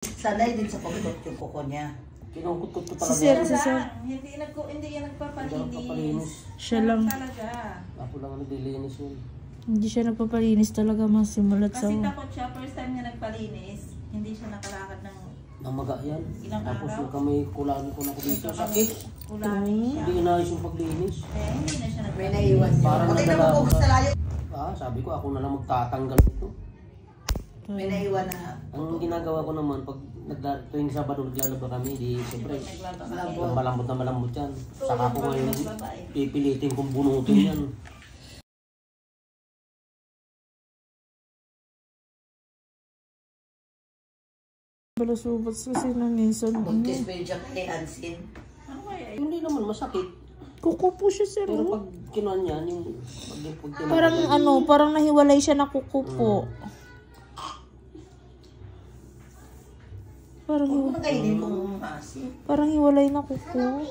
Sanay din sa kutot yung kuko niya. Kinukot-kot ko talaga. Si Sir. Hindi yan nagpapalinis. Siya lang. Talaga. Ako lang ang naglilinis yun. Hindi siya nagpapalinis talaga masimulat sa... Kasi takot siya, first time niya nagpalinis, hindi siya nakalakad ng Namaga yan. ilang Tapos araw. yung kamay kulangin ko na ko dito. Sakit. Kulangin siya. Hindi inayos yung paglinis. Kaya hindi na siya May nagpalinis. naiwan niya. Parang Okay na nadala- mo sa layo. Sabi ko ako na lang magtatanggal nito. May naiwan na. Ang ginagawa ko naman, pag tuwing Sabado naglalaba kami, di siyempre, Naglaba. malambot na malambot yan. Saka ko ngayon, pipilitin kong bunutin yan. Balasubot kasi na minsan. Buntis pa yun siya kay Hansin. Ano kaya? Hindi naman masakit. Kuko po siya, Sir. Pero oh. pag kinuan yan, yung pag Parang parang nahiwalay siya na kuko po. Parang, Huwag mo na kainin mong maasin. parang hiwalay na kuko.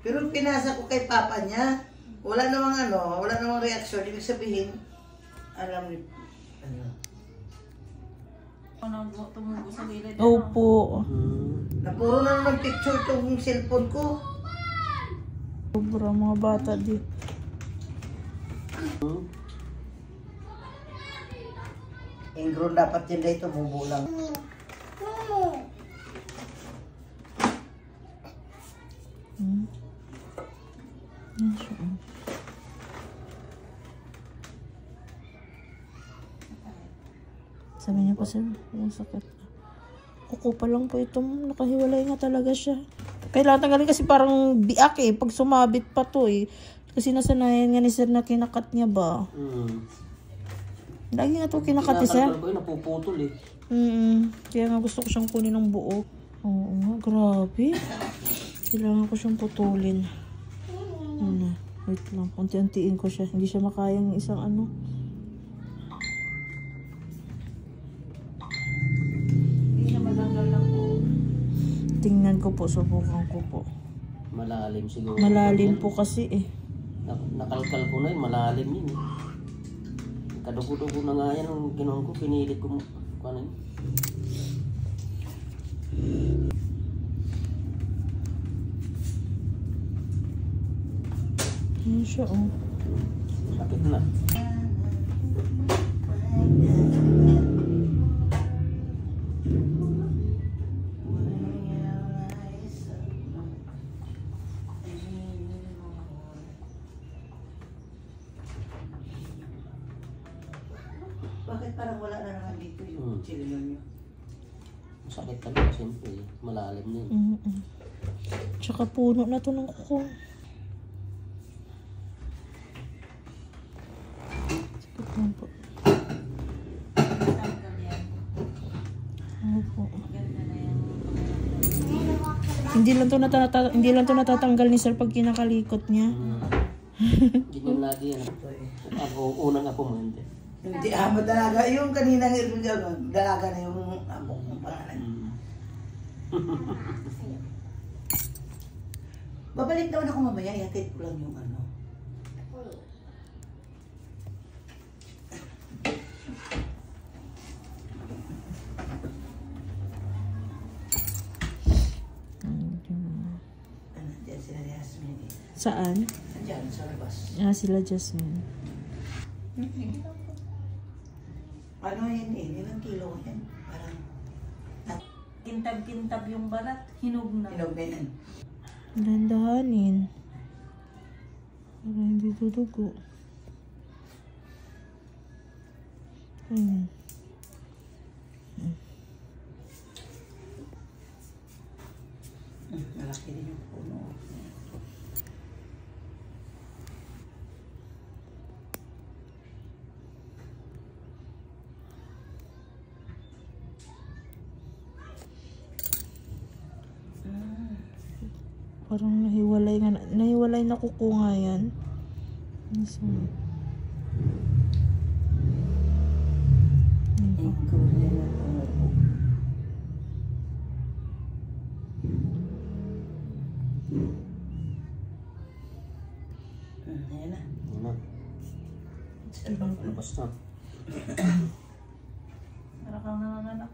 Pero pinasa ko kay papa niya, wala namang reaksyon. Ibig sabihin, alam niyo, Tumugo sa gilid. Opo. na puro na naman picture itong cellphone ko. Sobra mga bata di. Ingrown dapat yun dito, bubo lang. Yan siya. Sabi niya pa, Sir, ang sakit. Kuko pa lang po ito. Nakahiwalay nga talaga siya. Kailangan tanggalin kasi parang biak eh. Pag sumabit pa to eh. Kasi nasanayan nga ni Sir na kinakat niya ba? Lagi nga to kinakat ni Sir. Tinatanggal ko yun, napuputol eh. Kaya nga gusto ko siyang kunin ng buo. Oo nga, grabe. Kailangan ko siyang putulin. Wait lang, unti-untiin ko siya. Hindi siya makayang isang ano. Hindi siya matanggal lang po. Tingnan ko po, subukan ko po. Malalim siguro. Malalim po kasi eh. Nakalkal ko na yun, malalim yun eh. Kadugo-dugo na nga yan ang ginawa ko, pinilit ko ano yun. Yan siya oh. Sakit na. Bakit parang wala na naman dito yung chililon niyo? Sakit talaga siyempre, malalim na yun. Tsaka puno na to ng kuko. Sakit lang po. Tanggal yan. Opo. Ganda na yan. Hindi lang to natatanggal ni Sir pag kinakalikot niya. Ganyan lagi yan. Unang ako mo hindi. Hindi, madalaga. Yung kanina dalaga na yung amo ng pangalan. Babalik naman ako mamaya, ihatid ko lang yung ano. Nandiyan sila ni Jasmine. Saan? Nandiyan sa labas. Sila Jasmine. Ano yan eh? Ilang kilo yan? Parang Kintab-kintab yung balat, hinog na. hinog na yan. Dandahanin. Para hindi dudugo. Ayan. Malaki din yung puno. Parang nahiwalay na kuko nga yan. So, Ayan na. Labas na. Para kang nanganak.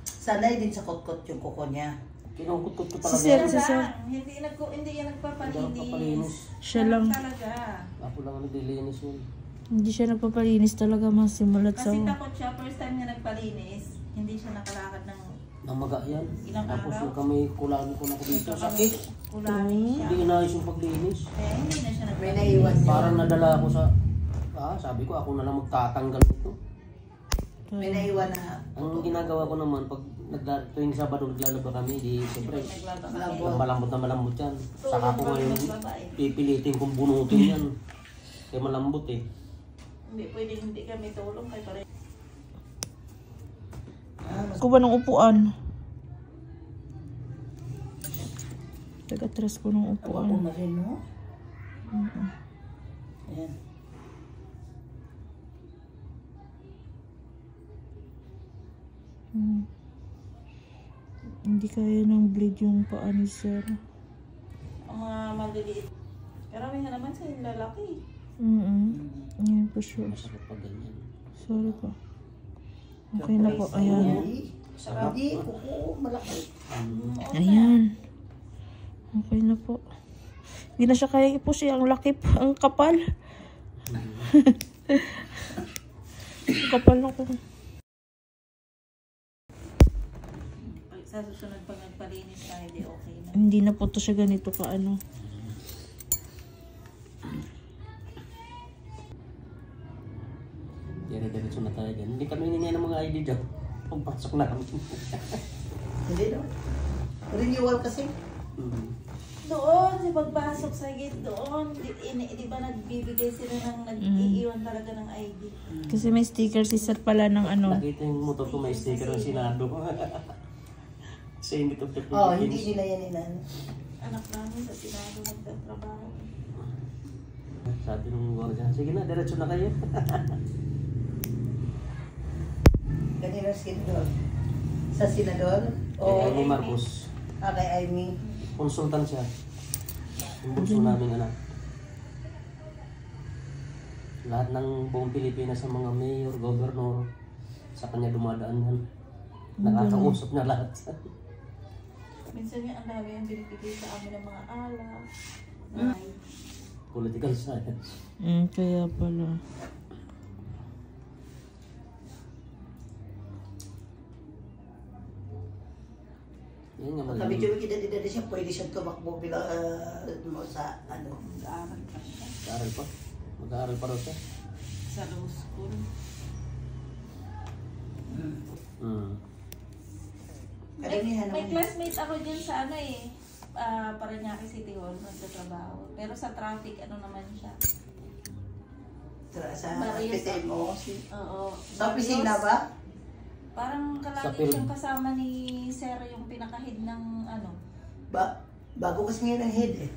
Sanay din sa kot-kot yung kuko niya. Kinukot-kot ko Si talaga. Sir, si Sir. Hindi yan Hindi ako nagpapalinis. papalinis. Siya lang. Talaga. Ako lang ang naglilinis yun. Hindi siya nagpapalinis talaga masimulat sa... Kasi takot siya, first time niya nagpalinis, hindi siya nakalakad ng Namaga yan. Ilang Tapos araw? yung kamay kulangin ko na ko dito. Sakit. kulangin siya. Hindi inayos yung paglinis. Kaya hindi na siya May nagpalinis. naiwan niya. Parang nadala ako sa... sabi ko ako na lang magtatanggal nito. May naiwan na. Ang ginagawa ko naman, pag tuwing Sabado naglalaba kami, di siyempre, Naglaba. malambot na malambot yan. Saka ko Tulog ngayon ng babae. pipilitin kong bunutin yan. Kaya malambot eh. Hindi pwedeng hindi kami tulong kay pare. Ako ba ng upuan? Taga-tres ko ng Ako upuan. na rin, no? Ayan. Hmm. Hindi kaya ng bleed yung paa ni Sir. Ang mga maliliit. Karamihan naman sa lalaki. Ngayon po sure. Masakit pag ganyan. Sorry po. Okay na po. Ayan. Hindi, kuko, malaki. Ayan. Okay na po. Hindi na siya kaya i-push. Ang laki po. Ang kapal. Ang kapal na ko. Pag sa susunod pag nagpalinis tayo, di okay na. Hindi na po to siya ganito ka ano. Dire-diretso na tayo dyan. Hindi kami hiningi ng mga ID dyan. Pagpasok na kami. Hindi, no? Renewal kasi. Doon, sa pagpasok sa gate doon, di ba nagbibigay sila ng nag-iiwan talaga ng ID? Kasi may sticker si Sir pala ng ano. Nakita yung motor ko may sticker ng Senado. Same it of the Hindi Philippines. nila yan inan. Anak namin sa Senado nagtatrabaho. Sabi nung gwardiya, sige na, diretso na kayo. Kanina senador. Sa senador? Kay O Amy Marcos, kay Amy? konsultan siya. Yung bunso namin anak. Lahat ng buong Pilipinas sa mga mayor, governor, sa kanya dumadaan yan. Nakakausap na lahat. Minsan nga ang dami ang binibigay sa amin ng mga alak. Political science. Kaya pala. Yan nga Kami magaling. kami kita siya, pwede siya tumakbo bilang sa ano. Mag-aaral pa siya. Mag-aaral pa. Mag-aaral pa raw siya. Sa law school. Karamihan May naman. classmate ako dyan sa ano eh. Parañaque City Hall, nagtatrabaho. Pero sa traffic, ano naman siya. Sa Marius. PTM mo. Oo. Sa opisina ba? Parang Sa kalagi field. siyang kasama ni Sir yung pinakahid ng ano, Bago kasi ngayon ang head eh.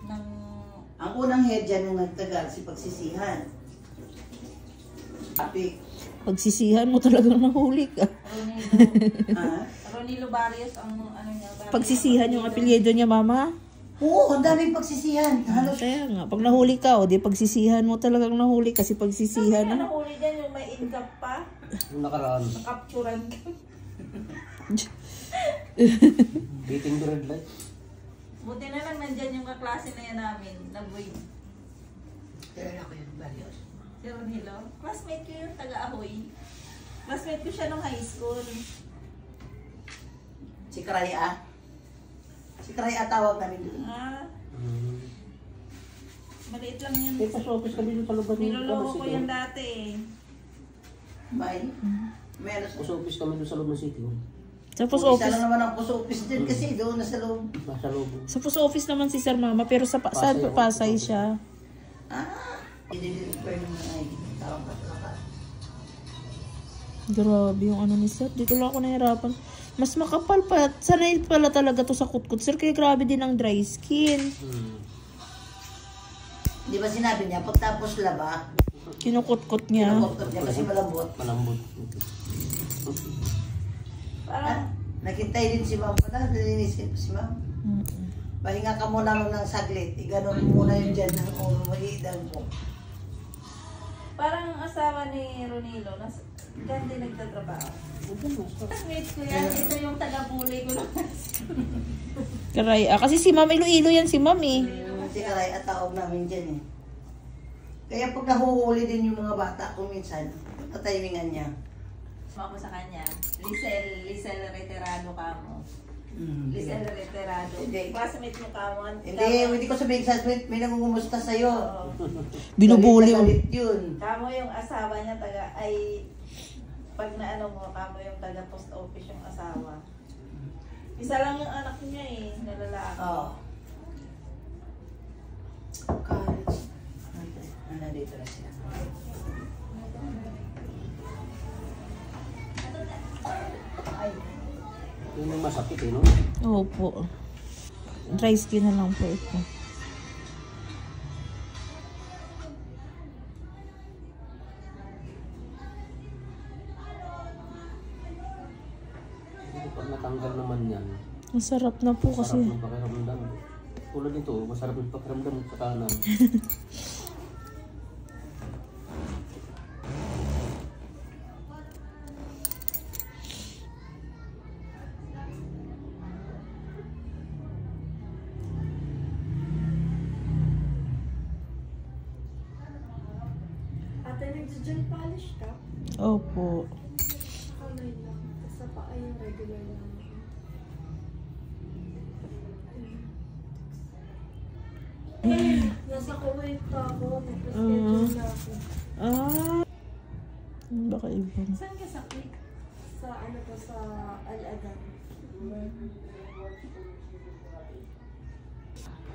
ng Ang unang head dyan yung nagtagal, si Pagsisihan. Apik. Pagsisihan mo talagang nahuli ka. Ronilo Barrios ang ano niya. Barrios Pagsisihan yung apelyido niya, mama. Oo, ang daming pagsisihan. Halos Kaya nga, pag nahuli ka, o di pagsisihan mo talagang nahuli kasi pagsisihan Ano na. huli dyan yung may income pa? Yung nakaraan, Nakapturan ka. beating the red light. Buti na lang nandyan yung kaklase na yan namin, na boy. kaya ako yun, Barrios. Si Ronilo. Classmate ko yung taga-Ahoy. Classmate ko siya nung high school. Si Karaya. Si Karaya tawag namin doon. Maliit lang yun. Eh, sa office kami dito sa lugar ng Niloloko ko City. yan dati eh. May meron sa Sa office kami doon sa loob ng city. Sa post Isa office. lang naman ang post office din kasi doon na sa loob. Nasa loob. Sa post office naman si Sir Mama, pero sa Pasay siya. Hindi-refer ng mga ID. Tawag ka talaga. Grabe yung ano ni Sir. Dito lang ako nahirapan. Mas makapal pa. Sanay pala talaga to sa kutkut, Sir. Kaya grabe din ang dry skin. Di ba sinabi niya, pagtapos laba, Kinukutkot niya. kinukot niya kasi malambot. Malambot. Parang, Nakintay din si ma'am pala, nalinisin pa si ma'am. Pahinga ka muna ng saglit, iganon muna yun dyan ng ulo, mag-iidan ko. Parang ang asawa ni Ronilo, ganti nagtatrabaho. Classmates ko yan, ito yung taga-bully ko lang. Karay, kasi si Ma'am Iloilo yan si Ma'am eh. Si Karay at taob namin dyan eh. Kaya pag nahuhuli din yung mga bata ko minsan, tatimingan niya. Ako sa kanya, Lisel Reterado ka mo. Lisel Reterado. Hindi. Classmate mo ka mo. Hindi ko sabihin sa may nangungumusta sa'yo. Binubuli mo. Galit yun. Kamo yung asawa niya pag naano mo, kamo yung taga post office yung asawa. Isa lang yung anak niya eh, na lalaki. Oo. College. Nandito na siya. Yun yung masakit eh, no? Opo. Dry skin na lang po ito. Pag natanggal naman yan, Masarap na po kasi. masarap ng pakiramdam. Tulad nito, masarap ng pakiramdam sa kanan. Ate, nag-gel polish ka? Opo. Kamay lang. Sa paa yung regular lang. Nasa Kuwait pa ako. Nag-schedule na ako. Ah. Baka iba. Saan ka sa quick? Sa ano po, sa Al-Adan.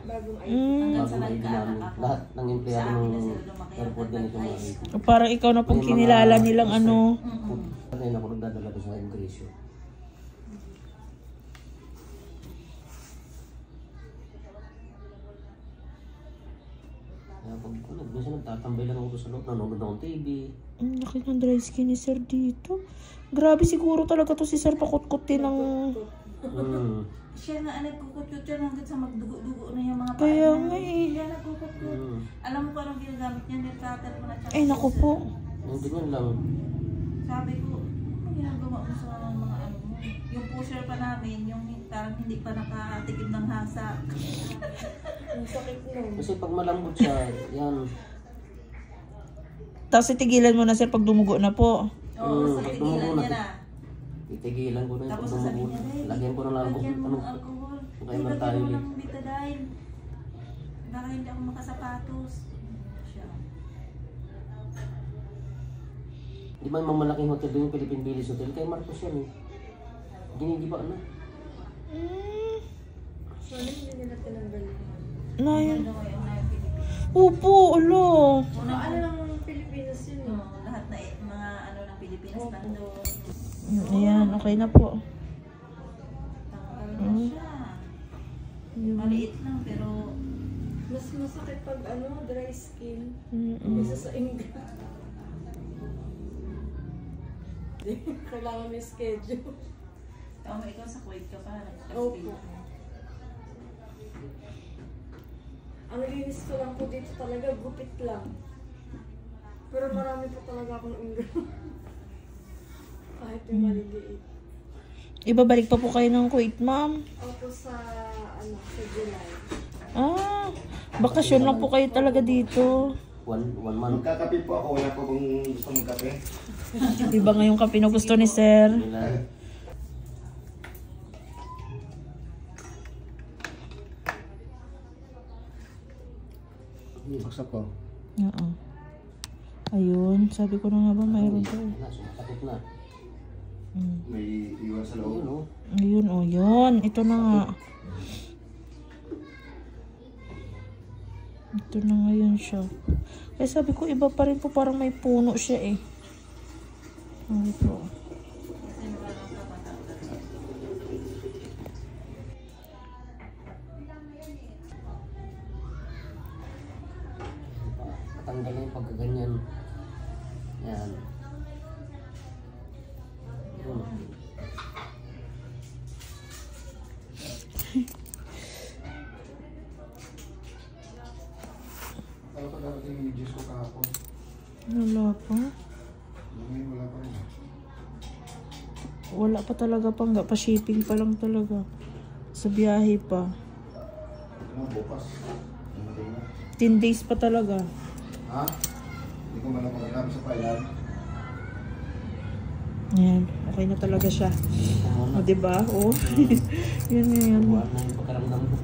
Bagong ID. Hanggang sa Bago may nagkaanak ginamit. ako. Lahat ng empleyado Sa akin na ng sila lumaki. airport ganito mga Parang ikaw na pong kinilala nilang ano. Ngayon ako nagdadala ko sa immigration. Kaya pag minsan nagtatambay lang ako sa loob, nanonood ako ng TV. Ang laki ng dry skin ni Sir dito. Grabe siguro talaga to si Sir pakut-kutin ng... Siya nga nagkukut-kut yan hanggang sa magdugo-dugo na yung mga paa Kaya niya. nga eh. Siya nagkukut-kut. Alam mo kung anong ginagamit niya? Nil-cutter mo na siya. Ay naku po. Yung ganyan lang. Sabi ko, ano ginagawa mo sa mga ano mo? Yung pusher pa namin, yung parang hindi pa nakatikim ng hasa. Ang sakit nun. Kasi pag malambot siya, yan. Tapos itigilan mo na Sir pag dumugo na po. Oo, so pag tigilan dumugo niya na. Titigilan ko na yung Tapos pag sasabihin dumugo. niya, Lagyan ko ng lagyan mo ano, ng alcohol. kaya Ay, lagyan mo mertayolin. ng betadine. Baka hindi ako makasapatos. Siya. Di ba yung mamalaking hotel doon yung Philippine Village Hotel? Kay Marcos yan eh. Ginigiba na. So, ano hindi nila tinanggal yun? Nayan. Ano ngayon na yung Pilipinas? Upo, ulo. Ano lang ang Pilipinas yun? No, lahat na mga ano ng Pilipinas nandun. Ayan, okay na po. Tanggal na siya. Maliit lang pero Mas masakit pag ano, dry skin. Mm-mm. Kaysa sa Ingra. Kailangan may schedule. tama ikaw sa Kuwait ka pa. Opo. Ang linis ko lang po dito talaga, gupit lang. Pero marami po talaga akong Ingra. Kahit yung maliliit. Ibabalik pa po kayo ng Kuwait, ma'am. Opo sa, ano, sa July. Ah, bakasyon lang po kayo talaga dito. One month. Magkakape po ako, wala po kung gusto mong kape. Iba nga yung kape na gusto ni Sir. Nila. Baksak ko. Oo. Ayun, sabi ko na nga ba mayroon to. Na, sumakit na. May iwan sa Ayun loob. oh. Ayun, oh, yun. Ito na nga. Ito na nga yun siya. Kaya sabi ko, iba pa rin po, parang may puno siya eh. Ano po? Patanggal na yung pagkaganyan. Yan. Yun. Ano pa dapat yung videos ko kahapon? Wala wala pa talaga pa-shipping pa lang talaga. Sa biyahe pa. Ano, bukas. Namatay na. 10 days pa talaga. Ha? Hindi ko man ako ginamit sa pailan. Ayan, okay na talaga siya. O, diba? O. Yan. Buwan na yung pagkaramdam ko.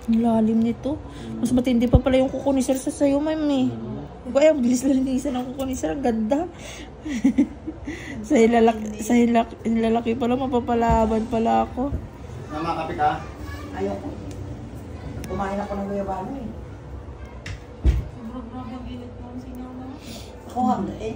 Ang lalim nito. Mas matindi pa pala yung kuko ni Sir sa sayo, ma'am eh. Ay, ang bilis lang linisan ng kuko ni Sir. Ang ganda. sa ilalaki pala, mapapalaban pala ako. Namakapit ka? Ayoko. Kumain ako ng guyabano eh. Sobrang grabe ang init mo. Singaw na. Ako hangga eh.